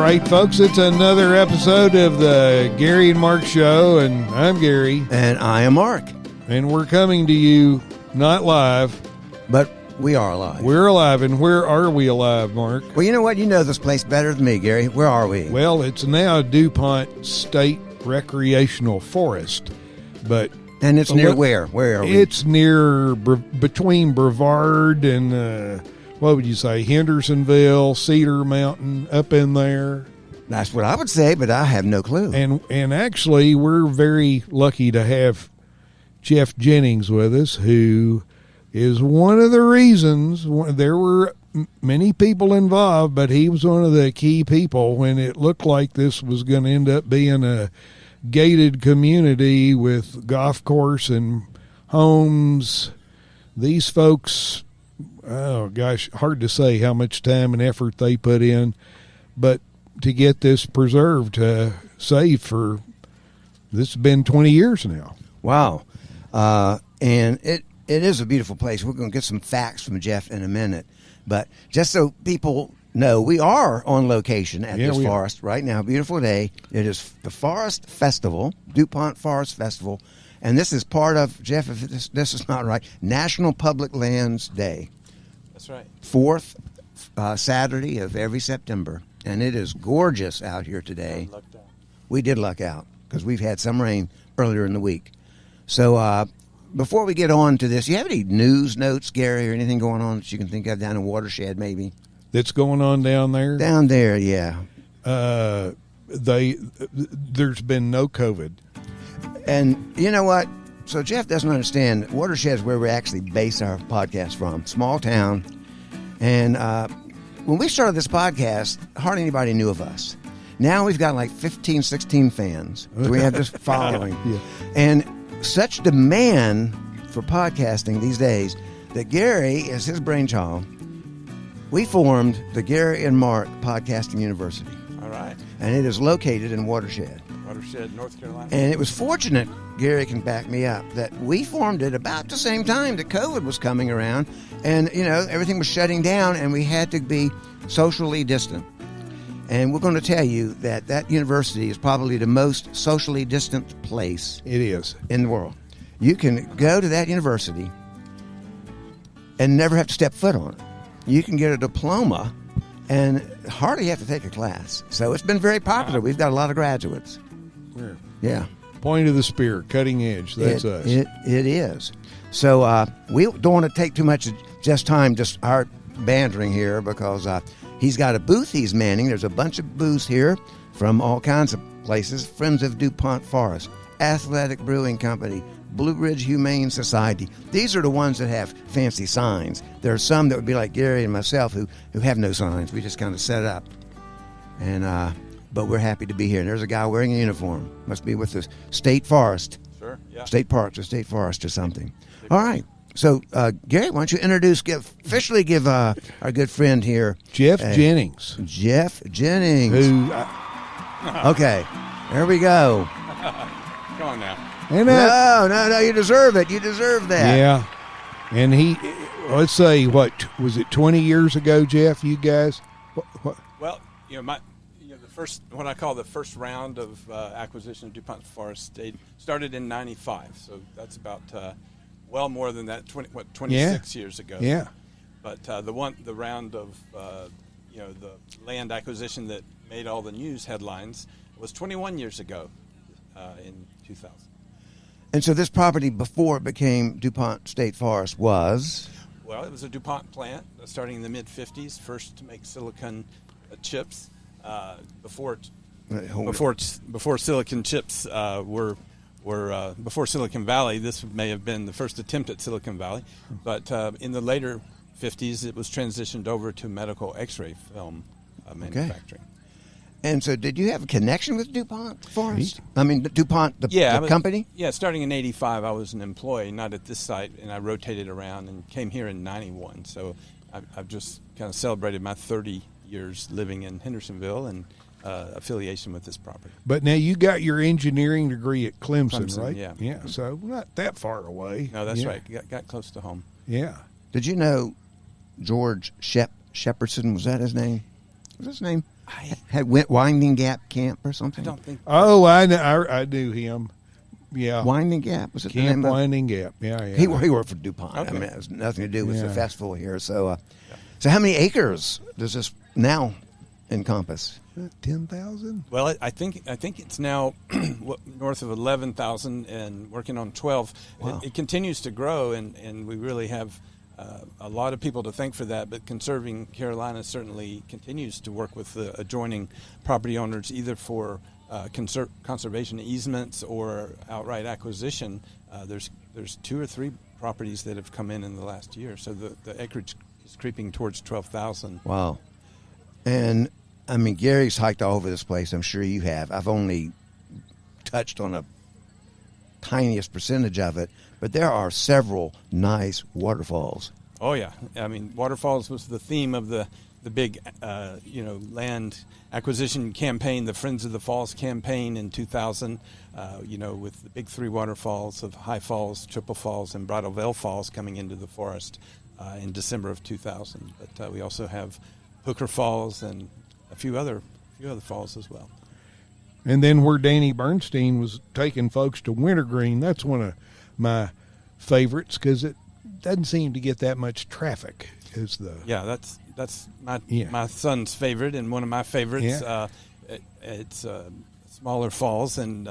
right, folks, it's another episode of the Gary and Mark Show, and I'm Gary. And I am Mark. And we're coming to you not live. But we are alive. We're alive, and where are we alive, Mark? Well, you know what? You know this place better than me, Gary. Where are we? Well, it's now DuPont State Recreational Forest, but... And it's near where? Where are we? It's near, between Brevard and... what would you say, Hendersonville, Cedar Mountain, up in there. That's what I would say, but I have no clue. And actually, we're very lucky to have Jeff Jennings with us, who is one of the reasons. There were many people involved, but he was one of the key people when it looked like this was going to end up being a gated community with golf course and homes. These folks... Oh, gosh, hard to say how much time and effort they put in, but to get this preserved, saved for, this has been 20 years now. Wow. And it is a beautiful place. We're going to get some facts from Jeff in a minute, but just so people know, we are on location at this forest right now. Beautiful day. It is the Forest Festival, DuPont Forest Festival, and this is part of, Jeff, if this is not right, National Public Lands Day. That's right. Fourth Saturday of every September, and it is gorgeous out here today. We did luck out because we've had some rain earlier in the week. So before we get on to this, you have any news notes, Gary, or anything going on that you can think of down in Watershed maybe? That's going on down there? Down there, yeah. There's been no COVID. And you know what? So Jeff doesn't understand, Watershed is where we actually base our podcast from. Small town. And when we started this podcast, hardly anybody knew of us. Now we've got like 15, 16 fans. So we have this following. Yeah. And such demand for podcasting these days that Gary is his brainchild. We formed the Gary and Mark Podcasting University. All right. And it is located in Watershed. Watershed, North Carolina. And it was fortunate, Gary can back me up, that we formed it about the same time that COVID was coming around. And, you know, everything was shutting down and we had to be socially distant. And we're going to tell you that that university is probably the most socially distant place It is. in the world. You can go to that university and never have to step foot on it. You can get a diploma and hardly have to take a class. So it's been very popular. We've got a lot of graduates. Yeah. Point of the spear, cutting edge. That's us. It is. So we don't want to take too much just time, just our bantering here, because he's got a booth he's manning. There's a bunch of booths here from all kinds of places. Friends of DuPont Forest, Athletic Brewing Company, Blue Ridge Humane Society. These are the ones that have fancy signs. There are some that would be like Gary and myself who have no signs. We just kind of set up. And but we're happy to be here. And there's a guy wearing a uniform. Must be with the State Forest. Sure, yeah. State Parks or State Forest or something. All right. So, Gary, why don't you officially give our good friend here. Jeff Jennings. Jeff Jennings. Who? Okay. There we go. Come on now. No, you deserve it. You deserve that. Yeah. And he, let's say, what, was it 20 years ago, Jeff, you guys? What? Well, what I call the first round of acquisition of DuPont Forest started in '95. So that's about well more than that. 26 years ago. Yeah. But the round of the land acquisition that made all the news headlines was 21 years ago, in 2000. And so this property before it became DuPont State Forest was? Well, it was a DuPont plant starting in the mid-'50s, first to make silicon chips. Before silicon chips were before Silicon Valley. This may have been the first attempt at Silicon Valley, but in the later 50s, it was transitioned over to medical X-ray film manufacturing. Okay. And so did you have a connection with DuPont Forest? I mean, DuPont, the company? Yeah, starting in '85, I was an employee, not at this site, and I rotated around and came here in '91. So I've just kind of celebrated my 30 years living in Hendersonville and affiliation with this property. But now you got your engineering degree at Clemson, right? Yeah. Yeah, so not that far away. No, that's right. Got close to home. Yeah. Did you know George Shepardson, was that his name? Was his name? had Winding Gap Camp or something? I don't think. Oh, I knew him. Yeah. Winding Gap was it? Camp the name Winding Gap. Yeah, yeah. He worked for DuPont. Okay. I mean, it has nothing to do with the Yeah. festival here. So, so how many acres does this now encompass? 10,000? Well, I think it's now north of 11,000 and working on 12. Wow. It continues to grow, and we really have a lot of people to thank for that. But Conserving Carolina certainly continues to work with the adjoining property owners, either for conservation easements or outright acquisition. There's 2 or 3 properties that have come in the last year, so the acreage is creeping towards 12,000. Wow. And I mean, Gary's hiked all over this place. I'm sure you have. I've only touched on a tiniest percentage of it, but there are several nice waterfalls. Oh yeah, I mean, waterfalls was the theme of the big land acquisition campaign, the Friends of the Falls campaign in 2000. With the big 3 waterfalls of High Falls, Triple Falls, and Bridal Veil Falls coming into the forest in December of 2000. But we also have Hooker Falls and a few other falls as well. And then where Danny Bernstein was taking folks to Wintergreen, that's one of my favorites because it doesn't seem to get that much traffic. That's my son's favorite and one of my favorites. Yeah. It's smaller falls, and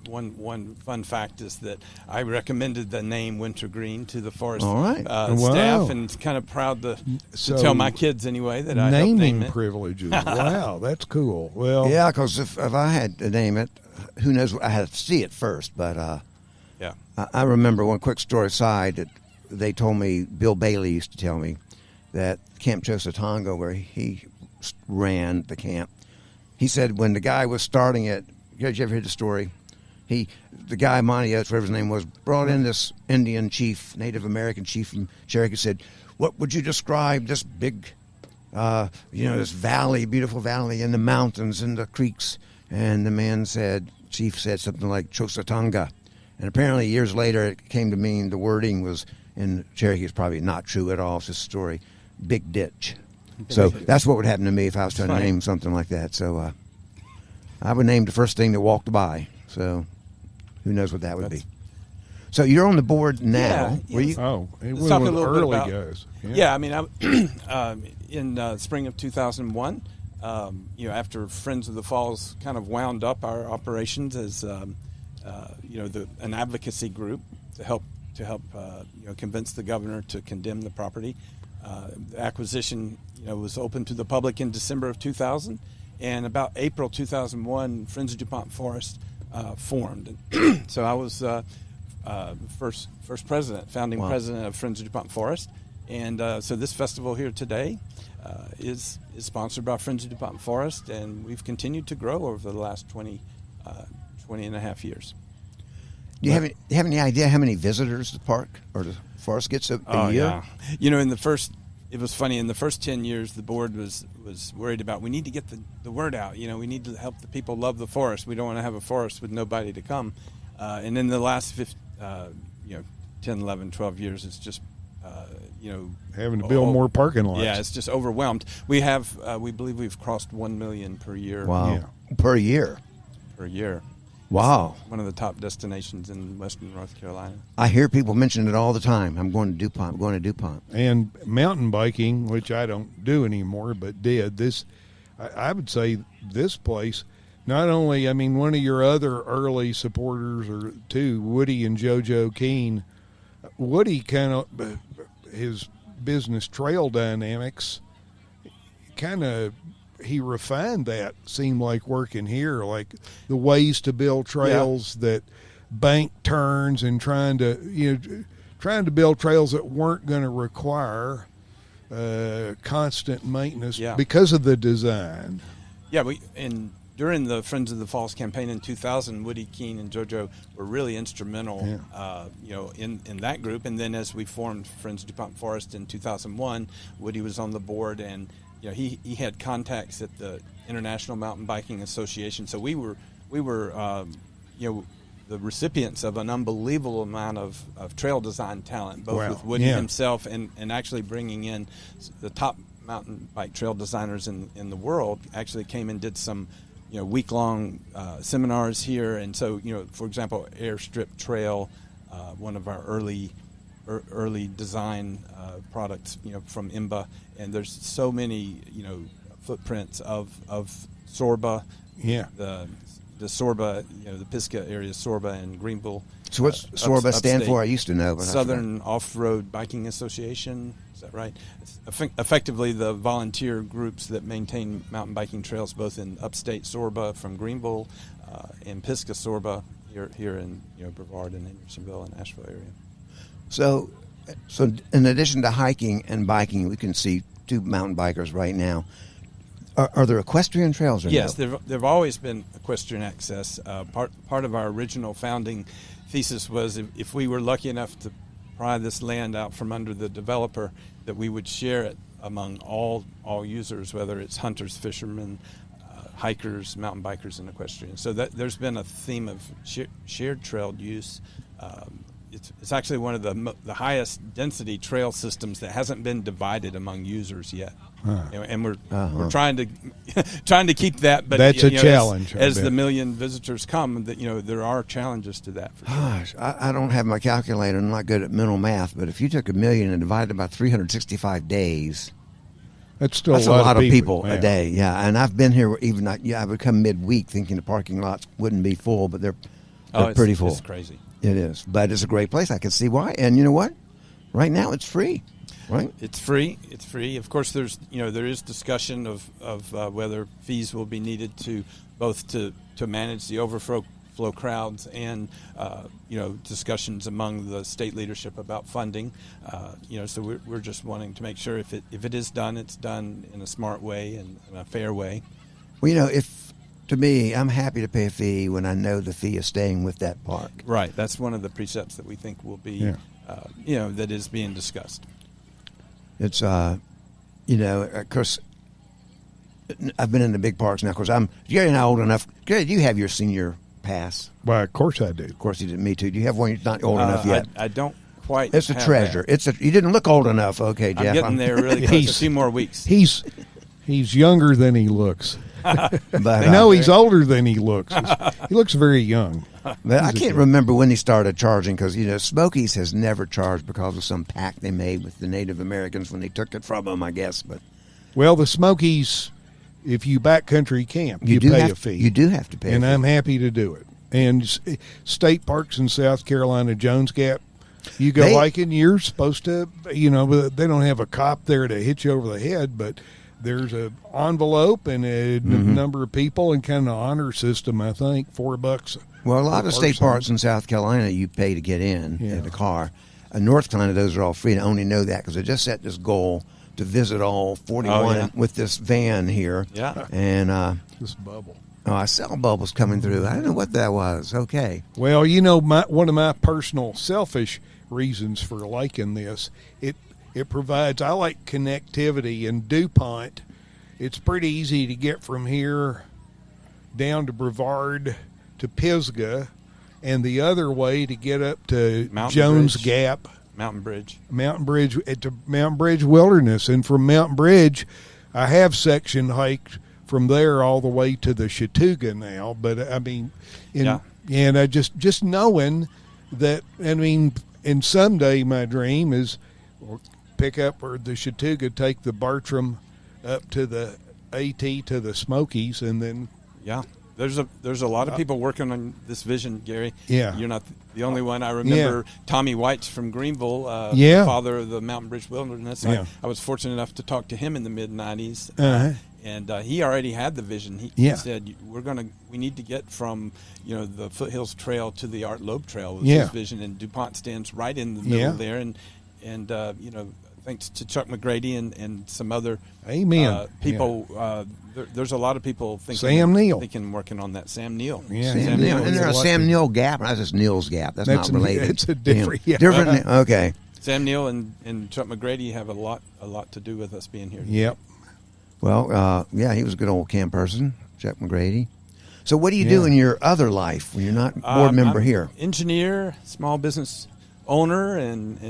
one fun fact is that I recommended the name Wintergreen to the forest All right. staff, and kind of proud to tell my kids anyway that I helped name naming it. privileges. Wow, that's cool. Well, Yeah, because if I had to name it, who knows? I had to see it first. But Yeah. I remember one quick story aside that they told me, Bill Bailey used to tell me, that Camp Chosatonga, where he ran the camp, he said when the guy was starting it, did you ever hear the story? The guy, Monty Oates, whatever his name was, brought in this Indian chief, Native American chief from Cherokee, said, what would you describe this big, this valley, beautiful valley, and the mountains and the creeks? And the chief said something like Chosatonga. And apparently years later it came to mean the wording was, in Cherokee, it's probably not true at all, it's just a story, big ditch. So that's what would happen to me if I was trying to name something like that. So I would name the first thing that walked by. So who knows what that would be. So you're on the board now. Yeah, Were you? Oh, it Let's was talk a with little bit early about- guys. Yeah, I mean, in spring of 2001, after Friends of the Falls kind of wound up our operations as an advocacy group to help convince the governor to condemn the property. The acquisition was open to the public in December of 2000, and about April 2001, Friends of DuPont Forest formed. So I was first president, founding president of Friends of DuPont Forest, and so this festival here today is sponsored by Friends of DuPont Forest, and we've continued to grow over the last 20 and a half years. Do you have any idea how many visitors the park or the forest gets a year? Yeah. It was funny, in the first 10 years, the board was worried about, we need to get the word out. We need to help the people love the forest. We don't want to have a forest with nobody to come. And in the last 10, 11, 12 years, it's just, Having to build more parking lots. Yeah, it's just overwhelmed. We believe we've crossed 1 million per year. Wow. Yeah. Per year. Per year. Wow. One of the top destinations in western North Carolina. I hear people mention it all the time. I'm going to DuPont. I'm going to DuPont. And mountain biking, which I don't do anymore, but did. I would say this place, not only, one of your other early supporters or two, Woody and JoJo Keene. Woody his business Trail Dynamics, he refined that. Seemed like working here, like the ways to build trails that bank turns and trying to build trails that weren't going to require constant maintenance because of the design. Yeah, during the Friends of the Falls campaign in 2000, Woody, Keene, and JoJo were really instrumental, in that group. And then as we formed Friends of DuPont Forest in 2001, Woody was on the board, and he had contacts at the International Mountain Biking Association. So we were the recipients of an unbelievable amount of trail design talent, both with Woody himself and actually bringing in the top mountain bike trail designers in the world actually came and did some, week-long seminars here. And so, for example, Airstrip Trail, one of our early design products, from IMBA, and there's so many, footprints of Sorba. Yeah. The Sorba, the Pisgah area, Sorba and Greenville. So what's Sorba stand for? I used to know. But Southern Off-Road Biking Association. Is that right? It's effectively the volunteer groups that maintain mountain biking trails both in upstate Sorba from Greenville and Pisgah Sorba here in Brevard and Hendersonville and Asheville area. So in addition to hiking and biking, we can see two mountain bikers right now. Are there equestrian trails? Or yes, no? there've always been equestrian access. Part of our original founding thesis was if we were lucky enough to pry this land out from under the developer, that we would share it among all users, whether it's hunters, fishermen, hikers, mountain bikers, and equestrians. So there's been a theme of shared trail use. It's actually one of the highest density trail systems that hasn't been divided among users yet. And we're trying to keep that, but that's a challenge. As the million visitors come, that there are challenges to that. For sure. Gosh, I don't have my calculator. I'm not good at mental math, but if you took 1 million and divided it by 365 days, that's still a lot of people yeah. a day. Yeah, and I've been here I would come midweek thinking the parking lots wouldn't be full, but they're pretty full. It's crazy. It is, but it's a great place. I can see why. And you know what? Right now, it's free. Right? It's free. It's free. Of course, there is discussion of whether fees will be needed to manage the overflow crowds and discussions among the state leadership about funding. So we're just wanting to make sure if it is done, it's done in a smart way and in a fair way. Well, to me, I'm happy to pay a fee when I know the fee is staying with that park. Right. That's one of the precepts that we think will be, that is being discussed. It's, of course, I've been in the big parks now. Of course, Gary and I old enough. Gary, do you have your senior pass? Well, of course I do. Of course you did. Me too. Do you have one? You're not old enough yet. I don't quite. It's a treasure. That. You didn't look old enough. Okay, Jeff. I'm getting there really close. A few more weeks. He's younger than he looks. But I know he's older than he looks. He looks very young. But I can't remember when he started charging because, Smokies has never charged because of some pact they made with the Native Americans when they took it from them, I guess. But well, the Smokies, if you backcountry camp, you pay a fee. You do have to pay a fee. And I'm happy to do it. And state parks in South Carolina, Jones Gap, you go hiking, you're supposed to, but they don't have a cop there to hit you over the head, but there's an envelope and a number of people and kind of an honor system, I think, $4. Well, a lot of state parks in South Carolina you pay to get in the car. In North Carolina, those are all free. And I only know that because I just set this goal to visit all 41 with this van here. Yeah. And this bubble. Oh, I saw bubbles coming through. I don't know what that was. Okay. Well, one of my personal selfish reasons for liking this, it provides, I like connectivity. In DuPont, it's pretty easy to get from here down to Brevard to Pisgah, and the other way to get up to Jones Gap. Mountain Bridge to Mountain Bridge Wilderness. And from Mountain Bridge, I have section hiked from there all the way to the Chattooga now. But, I mean, and I just knowing that, and someday my dream is pick up or the Chattooga, take the Bartram up to the AT to the Smokies, and then there's a lot of people working on this vision, Gary. Yeah, you're not the only one. I remember Tommy White's from Greenville, the father of the Mountain Bridge Wilderness. I was fortunate enough to talk to him in the mid '90s, and he already had the vision. He said we need to get from the Foothills Trail to the Art Loeb Trail was his vision, and DuPont stands right in the middle there, and thanks to Chuck McGrady and some other people. There's a lot of people thinking working on that. Sam Neill. Yeah, Sam Neill. And there's a Sam Neill Gap. That's just Neill's Gap. That's not related. It's a different. Different. Okay. Sam Neill and Chuck McGrady have a lot to do with us being here. Yep. Well, he was a good old camp person, Chuck McGrady. So what do you do in your other life when you're not board member here? Engineer, small business owner, and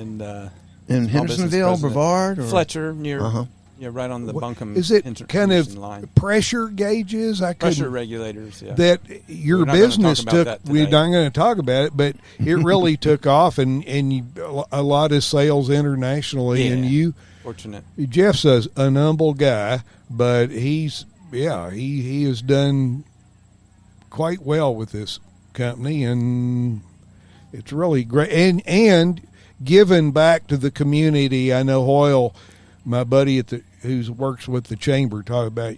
in Hendersonville, Brevard, or? Fletcher near Yeah, right on the Buncombe. Is it kind of line. Pressure gauges? Pressure regulators, yeah. That your business took. We're not going to talk about it, but it really took off, and a lot of sales internationally. And you, fortunate. Jeff's an humble guy, but he has done quite well with this company, and it's really great. And giving back to the community. I know Hoyle, my buddy who works with the chamber, talk about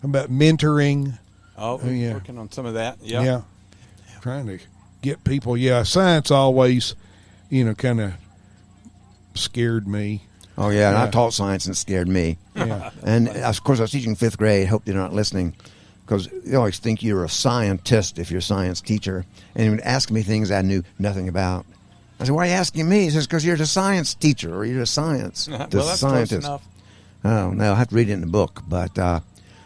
about mentoring. Oh, we're working on some of that. Yeah. Yeah. Trying to get people. Yeah. Science always, kind of scared me. Oh, yeah. And I taught science and it scared me. Yeah. And, of course, I was teaching 5th grade. Hope they're not listening, because they always think you're a scientist if you're a science teacher. And he would ask me things I knew nothing about. I said, why are you asking me? He says, because you're the science teacher, or you're a science well, that's scientist. Close enough. Oh, no, I have to read it in the book. But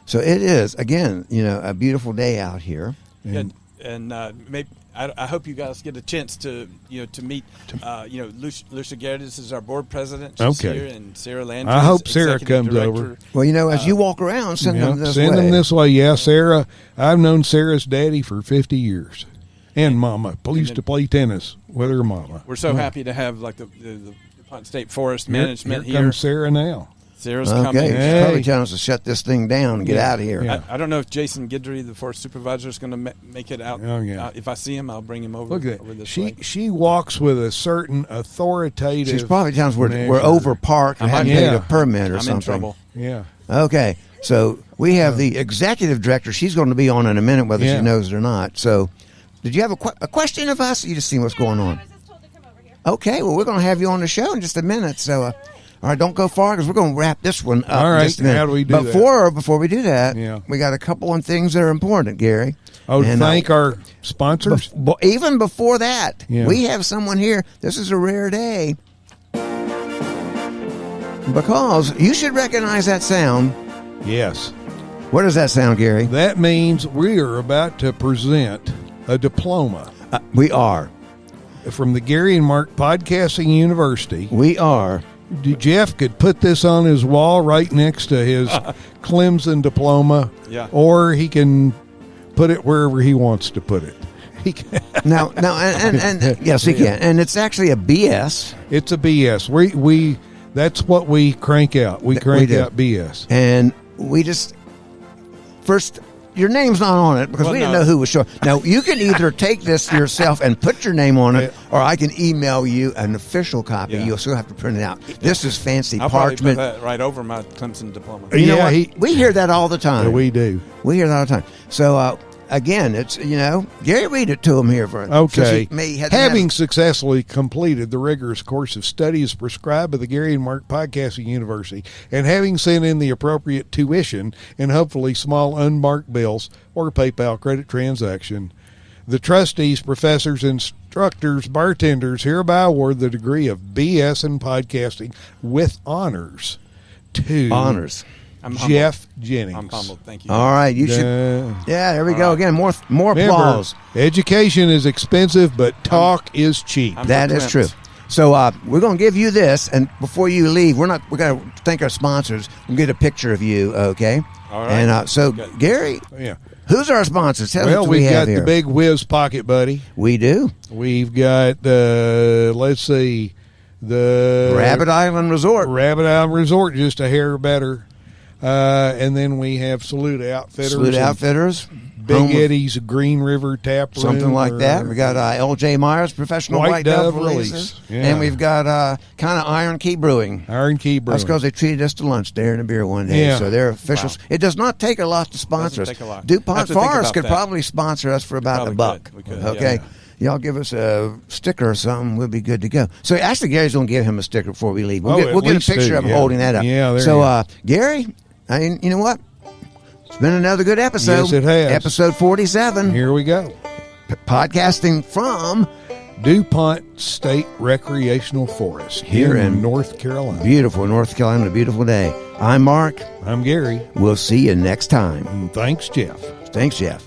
so it is, again, a beautiful day out here. And maybe I hope you guys get a chance to meet Lucia Gerdes is our board president. She's here, and Sarah Landry. I hope Sarah comes over. Well, as you walk around, send them this way. Send them this way. Yeah, Sarah. I've known Sarah's daddy for 50 years. And Mama. Used to play tennis with her mama. We're so happy to have the DuPont State Forest management here. Here comes Sarah now. Sarah's coming. She's probably telling us to shut this thing down and get out of here. Yeah. I don't know if Jason Guidry, the forest supervisor, is going to make it out. Oh, yeah. If I see him, I'll bring him over. Look at over that. this way. She walks with a certain authoritative. She's probably telling us we're over parked and haven't paid a permit or something. I'm in trouble. Yeah. Okay. So we have the executive director. She's going to be on in a minute, whether she knows it or not. So did you have a question of us? Or you just see what's going on? I was just told to come over here. Okay. Well, we're going to have you on the show in just a minute. So, all right, don't go far, because we're going to wrap this one up. All right. In just a minute. How do we do that? Before we do that, we got a couple of things that are important, Gary. Oh, and thank our sponsors? Even before that, Yeah. we have someone here. This is a rare day, because you should recognize that sound. Yes. What does that sound, Gary? That means we are about to present a diploma We are. from the Gary and Mark Podcasting University. We are. Jeff could put this on his wall right next to his Clemson diploma, or he can put it wherever he wants to put it. He can. Now, and yes, he can. And it's actually a BS. It's a BS. We that's what we crank out. We crank out BS. And we just first. Your name's not on it because we didn't know who was showing. Now, you can either take this yourself and put your name on it, or I can email you an official copy. You'll still have to print it out. This is fancy parchment. I'll probably put that right over my Clemson diploma. You know what? We hear that all the time. We do. We hear that all the time. So, again, it's, Gary, read it to him here. Okay. Having successfully completed the rigorous course of study as prescribed by the Gary and Mark Podcasting University, and having sent in the appropriate tuition and hopefully small unmarked bills or PayPal credit transaction, the trustees, professors, instructors, bartenders hereby award the degree of BS in podcasting with honors to Jeff Jennings. I'm humbled. Thank you. All right, you should. Yeah, there we go. Again, more applause. Education is expensive, but talk is cheap. That is true. So we're going to give you this, and before you leave, we're going to thank our sponsors. We'll get a picture of you, okay? All right. And so, Gary, who's our sponsors? Tell us what we have got the Big Whizz Pocket Buddy. We do. We've got the Rabbit Island Resort, just a hair better. And then we have Saluda Outfitters. Big Eddy's Green River Tap Room. Something like that. We got L.J. Meyers, Professional White Dove Release. Yeah. And we've got kind of Iron Key Brewing. That's because they treated us to lunch there and a beer one day. Yeah. So they're officials. Wow. It does not take a lot to sponsor us. DuPont Forest could probably sponsor us for about $1. We could. Okay. Yeah. Y'all give us a sticker or something, we'll be good to go. So actually, Gary's going to give him a sticker before we leave. We'll get a picture of him holding that up. Yeah, there Gary, you know what? It's been another good episode. Yes, it has. Episode 47. Here we go. Podcasting from DuPont State Recreational Forest here in North Carolina. Beautiful North Carolina, a beautiful day. I'm Mark. I'm Gary. We'll see you next time. And thanks, Jeff. Thanks, Jeff.